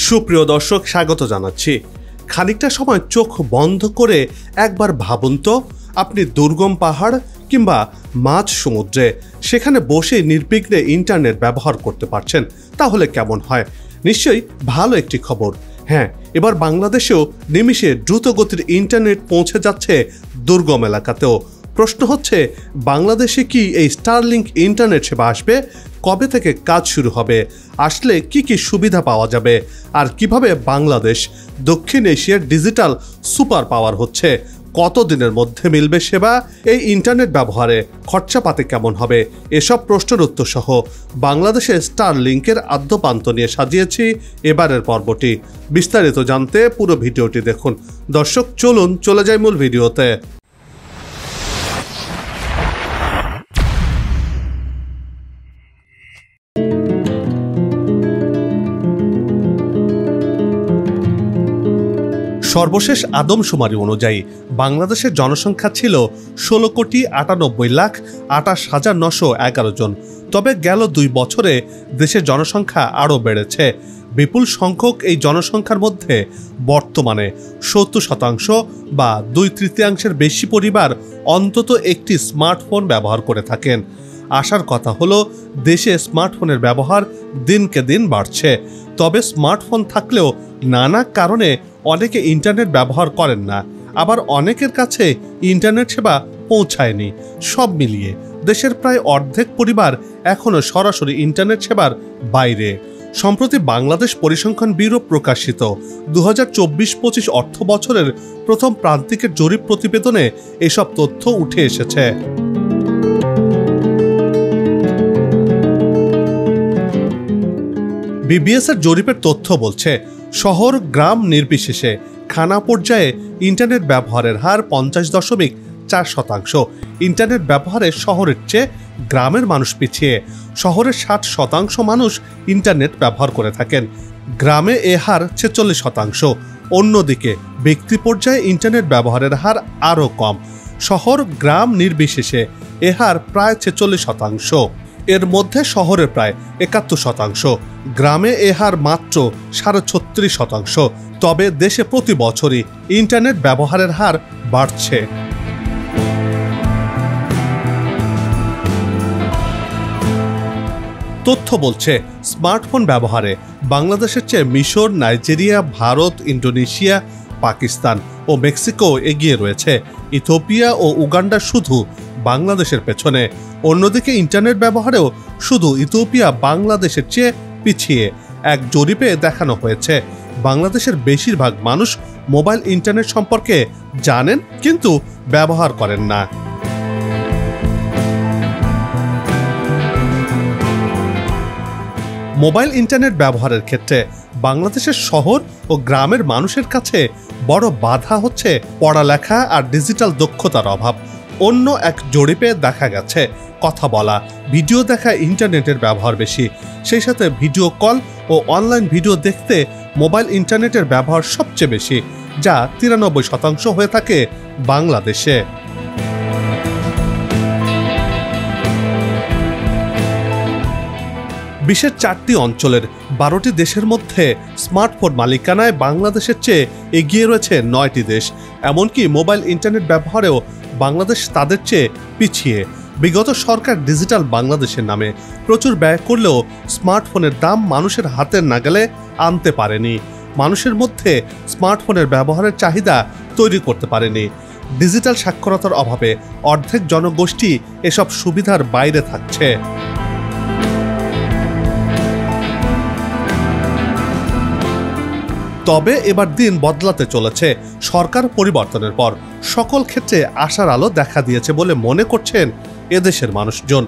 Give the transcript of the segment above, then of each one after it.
সুপ্রিয় দর্শক, স্বাগত জানাচ্ছি। খানিকটা সময় চোখ বন্ধ করে একবার ভাবুন তো, আপনি দুর্গম পাহাড় কিংবা মাঝ সমুদ্রে সেখানে বসে নির্বিঘ্নে ইন্টারনেট ব্যবহার করতে পারছেন, তাহলে কেমন হয়? নিশ্চয়ই ভালো একটি খবর। হ্যাঁ, এবার বাংলাদেশেও নিমিষে দ্রুতগতির ইন্টারনেট পৌঁছে যাচ্ছে দুর্গম এলাকাতেও। প্রশ্ন হচ্ছে, বাংলাদেশে কি এই স্টারলিংক ইন্টারনেট সেবা আসবে? কবে থেকে কাজ শুরু হবে? আসলে কি কি সুবিধা পাওয়া যাবে? আর কিভাবে বাংলাদেশ দক্ষিণ এশিয়ার ডিজিটাল সুপার পাওয়ার হচ্ছে? কতদিনের মধ্যে মিলবে সেবা? এই ইন্টারনেট ব্যবহারে খরচাপাতি কেমন হবে? এসব প্রশ্নের উত্তর সহ বাংলাদেশের স্টারলিংকের আদ্যপান্ত নিয়ে সাজিয়েছি এবারের পর্বটি। বিস্তারিত জানতে পুরো ভিডিওটি দেখুন। দর্শক, চলুন চলে যাই মূল ভিডিওতে। সর্বশেষ আদমশুমারি অনুযায়ী বাংলাদেশের জনসংখ্যা ছিল ১৬,৯৮,২৮,৯১১ জন। তবে গেল ২ বছরে দেশের জনসংখ্যা আরও বেড়েছে। বিপুল সংখ্যক এই জনসংখ্যার মধ্যে বর্তমানে ৭০% বা ২/৩ বেশি পরিবার অন্তত একটি স্মার্টফোন ব্যবহার করে থাকেন। আসার কথা হলো, দেশে স্মার্টফোনের ব্যবহার দিনকে দিন বাড়ছে। তবে স্মার্টফোন থাকলেও নানা কারণে অনেকে ইন্টারনেট ব্যবহার করেন না, আবার অনেকের কাছে ইন্টারনেট সেবা পৌঁছায়নি। সব মিলিয়ে দেশের প্রায় অর্ধেক পরিবার এখনও সরাসরি ইন্টারনেট সেবার বাইরে। সম্প্রতি বাংলাদেশ পরিসংখ্যান ব্যুরো প্রকাশিত ২০২৪-২৫ অর্থ বছরের প্রথম প্রান্তিকের জরিপ প্রতিবেদনে এসব তথ্য উঠে এসেছে। বিবিএসের জরিপের তথ্য বলছে, শহর গ্রাম নির্বিশেষে খানা পর্যায়ে ইন্টারনেট ব্যবহারের হার ৫০.৪%। ইন্টারনেট ব্যবহারে শহরের চেয়ে গ্রামের মানুষ পিছিয়ে। শহরের ৬০% মানুষ ইন্টারনেট ব্যবহার করে থাকেন, গ্রামে এ হার ৪৬%। অন্যদিকে ব্যক্তি পর্যায়ে ইন্টারনেট ব্যবহারের হার আরও কম। শহর গ্রাম নির্বিশেষে এ হার প্রায় ৪৬%। এর মধ্যে শহরে প্রায় ৭১%, গ্রামে এ হার মাত্র ৩৬.৫%। তবে দেশে প্রতি বছরই ইন্টারনেট ব্যবহারের হার বাড়ছে। তথ্য বলছে, স্মার্টফোন ব্যবহারে বাংলাদেশের চেয়ে মিশর, নাইজেরিয়া, ভারত, ইন্দোনেশিয়া, পাকিস্তান ও মেক্সিকো এগিয়ে রয়েছে। ইথিওপিয়া ও উগান্ডা শুধু বাংলাদেশের পেছনে। অন্যদিকে ইন্টারনেট ব্যবহারেও শুধু ইথিওপিয়া বাংলাদেশের চেয়ে পিছিয়ে। এক জরিপে দেখানো হয়েছে, বাংলাদেশের বেশিরভাগ মানুষ মোবাইল ইন্টারনেট সম্পর্কে জানেন কিন্তু ব্যবহার করেন না। মোবাইল ইন্টারনেট ব্যবহারের ক্ষেত্রে বাংলাদেশের শহর ও গ্রামের মানুষের কাছে বড় বাধা হচ্ছে পড়ালেখা আর ডিজিটাল দক্ষতার অভাব। অন্য এক জরিপে দেখা গেছে, কথা বলা, ভিডিও দেখা ইন্টারনেটের ব্যবহার বেশি। সেই সাথে ভিডিও কল ও অনলাইন ভিডিও দেখতে মোবাইল ইন্টারনেটের ব্যবহার সবচেয়ে বেশি, যা ৯৩% হয়ে থাকে বাংলাদেশে। বিশ্বের ৪টি অঞ্চলের ১২টি দেশের মধ্যে স্মার্টফোন মালিকানায় বাংলাদেশের চেয়ে এগিয়ে রয়েছে ৯টি দেশ। এমনকি মোবাইল ইন্টারনেট ব্যবহারেও বাংলাদেশ তাদের চেয়ে পিছিয়ে। বিগত সরকার ডিজিটাল বাংলাদেশের নামে প্রচুর ব্যয় করলেও স্মার্টফোনের দাম মানুষের হাতের নাগালে আনতে পারেনি। মানুষের মধ্যে স্মার্টফোনের ব্যবহারের চাহিদা তৈরি করতে পারেনি। ডিজিটাল সাক্ষরতার অভাবে অর্ধেক জনগোষ্ঠী এসব সুবিধার বাইরে থাকছে। তবে এবার দিন বদলাতে চলেছে। সরকার পরিবর্তনের পর সকল ক্ষেত্রে আশার আলো দেখা দিয়েছে বলে মনে করছেন এদেশের মানুষজন।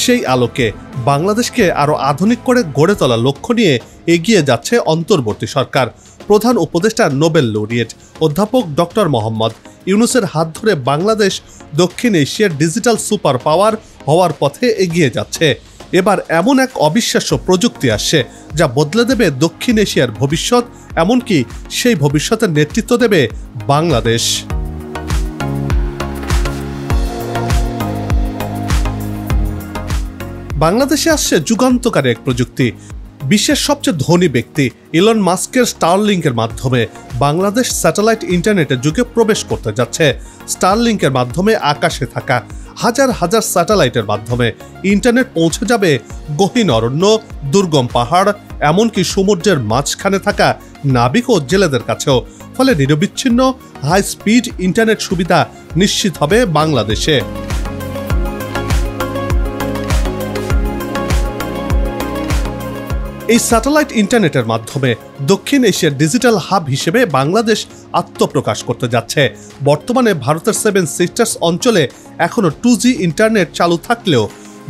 সেই আলোকে বাংলাদেশকে আরও আধুনিক করে গড়ে তোলার লক্ষ্য নিয়ে এগিয়ে যাচ্ছে অন্তর্বর্তী সরকার। প্রধান উপদেষ্টা নোবেল লরিয়েট অধ্যাপক ডক্টর মোহাম্মদ ইউনূসের হাত ধরে বাংলাদেশ দক্ষিণ এশিয়ার ডিজিটাল সুপার পাওয়ার হওয়ার পথে এগিয়ে যাচ্ছে। এবার এমন এক অবিশ্বাস্য প্রযুক্তি আসছে যা বদলে দেবে দক্ষিণ এশিয়ার ভবিষ্যৎ, এমনকি সেই ভবিষ্যতের নেতৃত্ব দেবে বাংলাদেশ। বাংলাদেশে আসছে যুগান্তকারী এক প্রযুক্তি, বিশ্বের সবচেয়ে ধনী ব্যক্তি ইলন মাস্কের স্টারলিংকের মাধ্যমে বাংলাদেশ স্যাটেলাইট ইন্টারনেটের যুগে প্রবেশ করতে যাচ্ছে। স্টারলিংকের মাধ্যমে আকাশে থাকা হাজার হাজার স্যাটেলাইটের মাধ্যমে ইন্টারনেট পৌঁছে যাবে গহীন অরণ্য, দুর্গম পাহাড়, এমনকি সমুদ্রের মাঝখানে থাকা নাবিক ও জেলেদের কাছেও। ফলে নিরবিচ্ছিন্ন হাই স্পিড ইন্টারনেট সুবিধা নিশ্চিত হবে বাংলাদেশে। এই স্যাটেলাইট ইন্টারনেটের মাধ্যমে দক্ষিণ এশিয়ার ডিজিটাল হাব হিসেবে বাংলাদেশ আত্মপ্রকাশ করতে যাচ্ছে। বর্তমানে ভারতের 7 সিস্টার্স অঞ্চলে এখনও 2G ইন্টারনেট চালু থাকলেও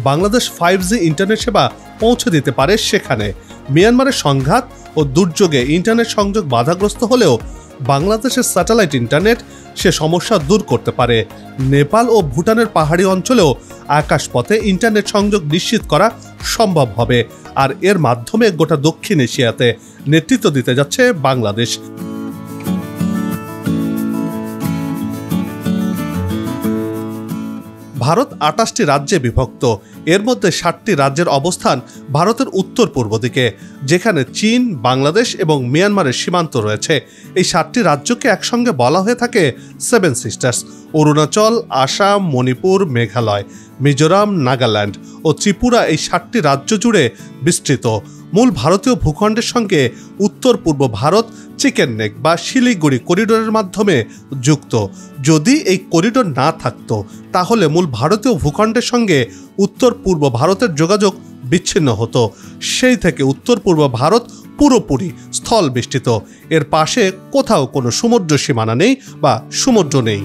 বাংলাদেশ 5G ইন্টারনেট সেবা পৌঁছে দিতে পারে সেখানে। মিয়ানমারের সংঘাত ও দুর্যোগে ইন্টারনেট সংযোগ বাধাগ্রস্ত হলেও বাংলাদেশের স্যাটেলাইট ইন্টারনেট সে সমস্যা দূর করতে পারে। নেপাল ও ভুটানের পাহাড়ি অঞ্চলেও আকাশপথে ইন্টারনেট সংযোগ নিশ্চিত করা সম্ভব হবে। আর এর মাধ্যমে গোটা দক্ষিণ এশিয়াতে নেতৃত্ব দিতে যাচ্ছে বাংলাদেশ। ভারত 28টি রাজ্যে বিভক্ত। এর মধ্যে 7টি রাজ্যের অবস্থান ভারতের উত্তর পূর্ব দিকে, যেখানে চীন, বাংলাদেশ এবং মিয়ানমারের সীমান্ত রয়েছে। এই 7টি রাজ্যকে একসঙ্গে বলা হয়ে থাকে 7 সিস্টার্স। অরুণাচল, আসাম, মণিপুর, মেঘালয়, মিজোরাম, নাগাল্যান্ড ও ত্রিপুরা এই 7টি রাজ্য জুড়ে বিস্তৃত। মূল ভারতীয় ভূখণ্ডের সঙ্গে উত্তর পূর্ব ভারত চিকেন নেক বা শিলিগুড়ি করিডোরের মাধ্যমে যুক্ত। যদি এই করিডোর না থাকতো তাহলে মূল ভারতীয় ভূখণ্ডের সঙ্গে উত্তর পূর্ব ভারতের যোগাযোগ বিচ্ছিন্ন হতো। সেই থেকে উত্তর পূর্ব ভারত পুরোপুরি স্থল বেষ্টিত। এর পাশে কোথাও কোনো সমুদ্র সীমানা নেই বা সমুদ্র নেই।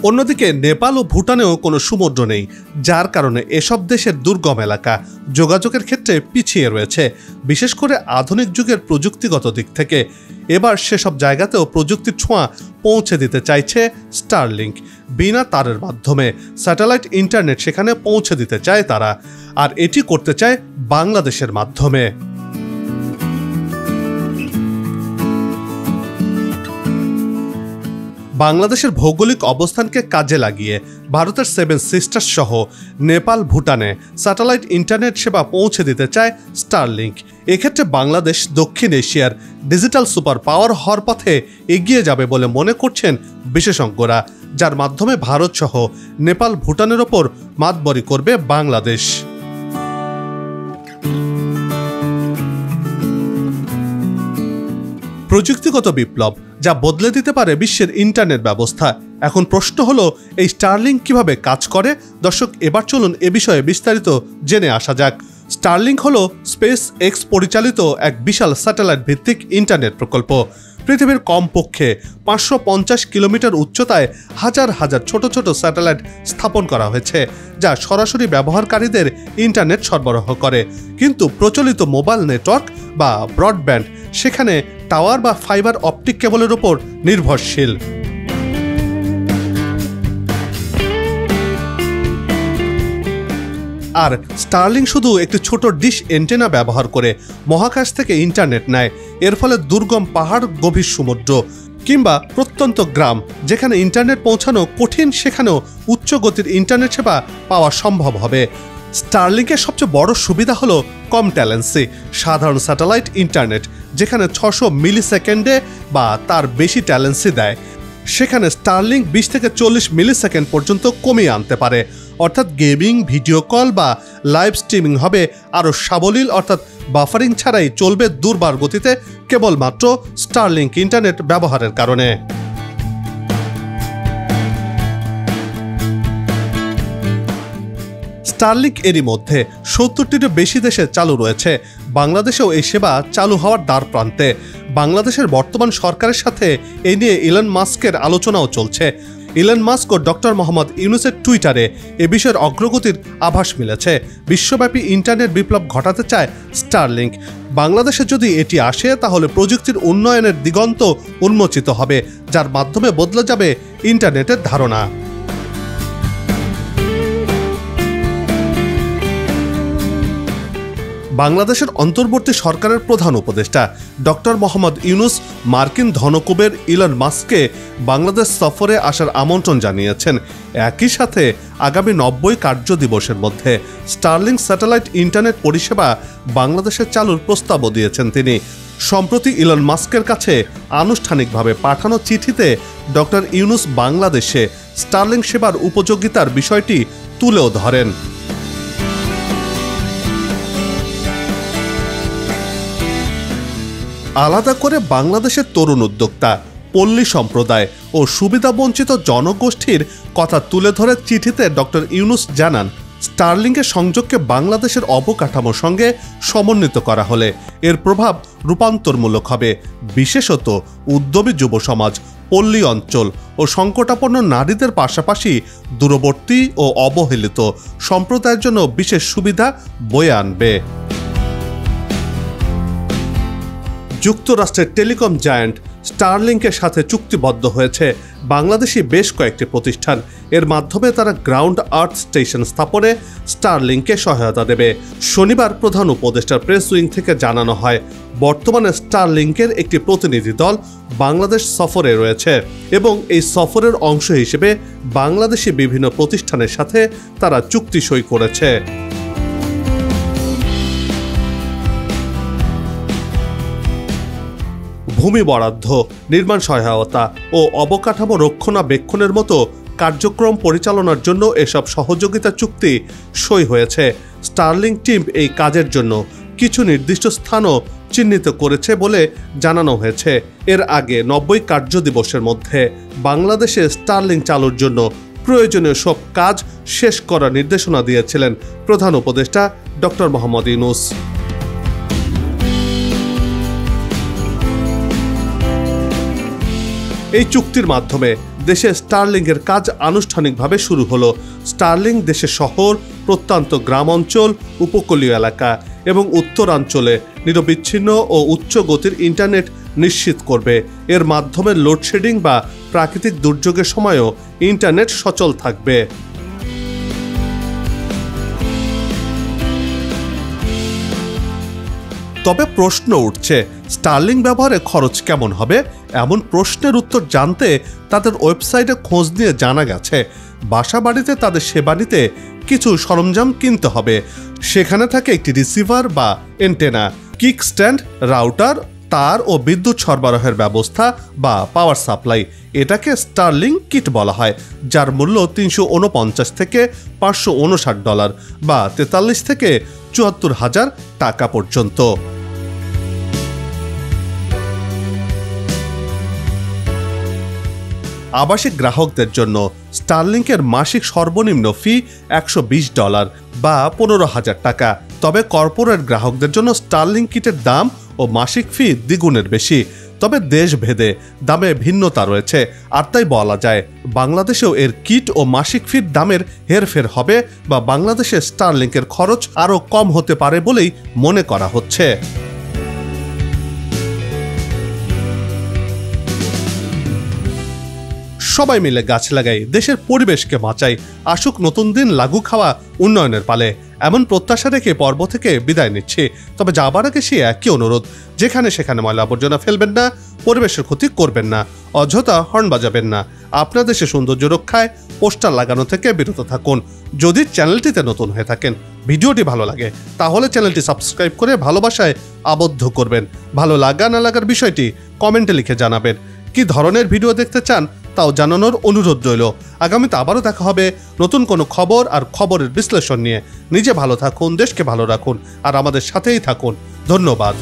অন্যদিকে নেপাল ও ভুটানেও কোনো সমুদ্র নেই, যার কারণে এসব দেশের দুর্গম এলাকা যোগাযোগের ক্ষেত্রে পিছিয়ে রয়েছে, বিশেষ করে আধুনিক যুগের প্রযুক্তিগত দিক থেকে। এবার সেসব জায়গাতেও প্রযুক্তির ছোঁয়া পৌঁছে দিতে চাইছে স্টারলিংক। বিনা তারের মাধ্যমে স্যাটেলাইট ইন্টারনেট সেখানে পৌঁছে দিতে চায় তারা, আর এটি করতে চায় বাংলাদেশের মাধ্যমে। বাংলাদেশের ভৌগোলিক অবস্থানকে কাজে লাগিয়ে ভারতের 7 সিস্টার্স সহ নেপাল, ভুটানে স্যাটেলাইট ইন্টারনেট সেবা পৌঁছে দিতে চায় স্টারলিংক। এক্ষেত্রে বাংলাদেশ দক্ষিণ এশিয়ার ডিজিটাল সুপার পাওয়ার হওয়ার পথে এগিয়ে যাবে বলে মনে করছেন বিশেষজ্ঞরা, যার মাধ্যমে ভারত সহ নেপাল, ভুটানের ওপর মাতবরি করবে বাংলাদেশ। প্রযুক্তিগত বিপ্লব যা বদলে দিতে পারে বিশ্বের ইন্টারনেট ব্যবস্থা। এখন প্রশ্ন হলো, এই স্টারলিংক কিভাবে কাজ করে? দর্শক, এবার চলুন এ বিষয়ে বিস্তারিত জেনে আসা যাক। স্টারলিংক হলো স্পেস এক্স পরিচালিত এক বিশাল স্যাটেলাইট ভিত্তিক ইন্টারনেট প্রকল্প। পৃথিবীর কমপক্ষে 550 কিলোমিটার উচ্চতায় হাজার হাজার ছোট ছোট স্যাটেলাইট স্থাপন করা হয়েছে, যা সরাসরি ব্যবহারকারীদের ইন্টারনেট সরবরাহ করে। কিন্তু প্রচলিত মোবাইল নেটওয়ার্ক বা ব্রডব্যান্ড সেখানে টাওয়ার বা ফাইবার অপটিক কেবলের উপর নির্ভরশীল। আর স্টারলিংক শুধু একটি ছোট ডিশ এন্টেনা ব্যবহার করে মহাকাশ থেকে ইন্টারনেট নেয়। এর ফলে দুর্গম পাহাড়, গভীর সমুদ্র কিংবা প্রত্যন্ত গ্রাম যেখানে ইন্টারনেট পৌঁছানো কঠিন, সেখানেও উচ্চ গতির ইন্টারনেট সেবা পাওয়া সম্ভব হবে। স্টারলিংকের সবচেয়ে বড় সুবিধা হলো কম ট্যালেন্সি। সাধারণ স্যাটেলাইট ইন্টারনেট যেখানে 600 মিলি সেকেন্ডে বা তার বেশি ট্যালেন্সি দেয়, সেখানে স্টারলিংক 20 থেকে 40 মিলি সেকেন্ড পর্যন্ত কমিয়ে আনতে পারে। অর্থাৎ গেমিং, ভিডিও কল বা লাইভ স্ট্রিমিং হবে আরও সাবলীল, অর্থাৎ বাফারিং ছাড়াই চলবে দুর্বার গতিতে, কেবলমাত্র স্টারলিংক ইন্টারনেট ব্যবহারের কারণে। স্টারলিংক এরই মধ্যে 70টিরও বেশি দেশে চালু রয়েছে। বাংলাদেশেও এই সেবা চালু হওয়ার দ্বার প্রান্তে। বাংলাদেশের বর্তমান সরকারের সাথে এ নিয়ে ইলন মাস্কের আলোচনাও চলছে। ইলন মাস্ক ও ডক্টর মোহাম্মদ ইউনূসের টুইটারে এ বিষয়ের অগ্রগতির আভাস মিলেছে। বিশ্বব্যাপী ইন্টারনেট বিপ্লব ঘটাতে চায় স্টারলিংক। বাংলাদেশে যদি এটি আসে তাহলে প্রযুক্তির উন্নয়নের দিগন্ত উন্মোচিত হবে, যার মাধ্যমে বদলে যাবে ইন্টারনেটের ধারণা। বাংলাদেশের অন্তর্বর্তী সরকারের প্রধান উপদেষ্টা ডক্টর মোহাম্মদ ইউনুস মার্কিন ধনকুবের ইলন মাস্ককে বাংলাদেশ সফরে আসার আমন্ত্রণ জানিয়েছেন। একই সাথে আগামী 90 কার্য দিবসের মধ্যে স্টারলিংক স্যাটেলাইট ইন্টারনেট পরিষেবা বাংলাদেশে চালুর প্রস্তাবও দিয়েছেন তিনি। সম্প্রতি ইলন মাস্কের কাছে আনুষ্ঠানিকভাবে পাঠানো চিঠিতে ডক্টর ইউনুস বাংলাদেশে স্টারলিংক সেবার উপযোগিতার বিষয়টি তুলেও ধরেন। আলাদা করে বাংলাদেশের তরুণ উদ্যোক্তা, পল্লী সম্প্রদায় ও সুবিধাবঞ্চিত জনগোষ্ঠীর কথা তুলে ধরে চিঠিতে ডক্টর ইউনুস জানান, স্টারলিংকের সংযোগকে বাংলাদেশের অবকাঠামোর সঙ্গে সমন্বিত করা হলে এর প্রভাব রূপান্তরমূলক হবে। বিশেষত উদ্যমী যুব সমাজ, পল্লী অঞ্চল ও সংকটাপন্ন নারীদের পাশাপাশি দূরবর্তী ও অবহেলিত সম্প্রদায়ের জন্য বিশেষ সুবিধা বয়ে আনবে। যুক্তরাষ্ট্রের টেলিকম জায়ান্ট স্টারলিংকের সাথে চুক্তিবদ্ধ হয়েছে বাংলাদেশি বেশ কয়েকটি প্রতিষ্ঠান। এর মাধ্যমে তারা গ্রাউন্ড আর্থ স্টেশন স্থাপনে স্টারলিংকে সহায়তা দেবে। শনিবার প্রধান উপদেষ্টার প্রেস উইং থেকে জানানো হয়, বর্তমানে স্টারলিংকের একটি প্রতিনিধি দল বাংলাদেশ সফরে রয়েছে এবং এই সফরের অংশ হিসেবে বাংলাদেশি বিভিন্ন প্রতিষ্ঠানের সাথে তারা চুক্তি সই করেছে। ভূমি বরাদ্দ, নির্মাণ সহায়তা ও অবকাঠামো রক্ষণাবেক্ষণের মতো কার্যক্রম পরিচালনার জন্য এসব সহযোগিতা চুক্তি সই হয়েছে। স্টারলিংক টিম এই কাজের জন্য কিছু নির্দিষ্ট স্থানও চিহ্নিত করেছে বলে জানানো হয়েছে। এর আগে 90 কার্য দিবসের মধ্যে বাংলাদেশে স্টারলিংক চালুর জন্য প্রয়োজনীয় সব কাজ শেষ করার নির্দেশনা দিয়েছিলেন প্রধান উপদেষ্টা ডক্টর মোহাম্মদ ইউনুস। এই চুক্তির মাধ্যমে দেশে স্টারলিংকের কাজ আনুষ্ঠানিকভাবে শুরু হলো। স্টারলিংক দেশের শহর, প্রত্যন্ত গ্রাম অঞ্চল, উপকূলীয় এলাকা এবং উত্তরাঞ্চলে নিরবিচ্ছিন্ন ও উচ্চ গতির ইন্টারনেট নিশ্চিত করবে। এর মাধ্যমে লোডশেডিং বা প্রাকৃতিক দুর্যোগের সময়ও ইন্টারনেট সচল থাকবে। তবে প্রশ্ন উঠছে, স্টারলিংক ব্যবহারে খরচ কেমন হবে? এমন প্রশ্নের উত্তর জানতে তাদের ওয়েবসাইটে খোঁজ নিয়ে জানা গেছে, বাসা বাড়িতে তাদের সেবা নিতে কিছু সরঞ্জাম কিনতে হবে। সেখানে থাকে একটি রিসিভার বা এন্টেনা, কিক স্ট্যান্ড, রাউটার, তার ও বিদ্যুৎ সরবরাহের ব্যবস্থা বা পাওয়ার সাপ্লাই। এটাকে স্টারলিংক কিট বলা হয়, যার মূল্য $349 থেকে $559 বা 43 থেকে 74,000 টাকা পর্যন্ত। আবাসিক গ্রাহকদের জন্য স্টারলিংকের মাসিক সর্বনিম্ন ফি $120 বা 15,000 টাকা। তবে কর্পোরেট গ্রাহকদের জন্য স্টারলিংক কিটের দাম ও মাসিক ফি দ্বিগুণের বেশি। তবে দেশভেদে দামে ভিন্নতা রয়েছে, আর তাই বলা যায় বাংলাদেশেও এর কিট ও মাসিক ফির দামের হেরফের হবে বা বাংলাদেশে স্টারলিংকের খরচ আরও কম হতে পারে বলেই মনে করা হচ্ছে। সবাই মিলে গাছ লাগাই, দেশের পরিবেশকে বাঁচাই, আসুক নতুন দিন, লাগু খাওয়া উন্নয়নের পালে, এমন প্রত্যাশা রেখে পর্ব থেকে বিদায় নিচ্ছি। তবে যাবার আগে সে একই অনুরোধ, যেখানে সেখানে ময়লা আবর্জনা ফেলবেন না, পরিবেশের ক্ষতি করবেন না, অযথা হর্ন বাজাবেন না, আপনার দেশে সৌন্দর্য রক্ষায় পোস্টার লাগানো থেকে বিরত থাকুন। যদি চ্যানেলটিতে নতুন হয়ে থাকেন, ভিডিওটি ভালো লাগে, তাহলে চ্যানেলটি সাবস্ক্রাইব করে ভালোবাসায় আবদ্ধ করবেন। ভালো লাগা না লাগার বিষয়টি কমেন্টে লিখে জানাবেন। কি ধরনের ভিডিও দেখতে চান তাও জানানোর অনুরোধ রইল। আগামীতে আবারও দেখা হবে নতুন কোনো খবর আর খবরের বিশ্লেষণ নিয়ে। নিজে ভালো থাকুন, দেশকে ভালো রাখুন আর আমাদের সাথেই থাকুন। ধন্যবাদ।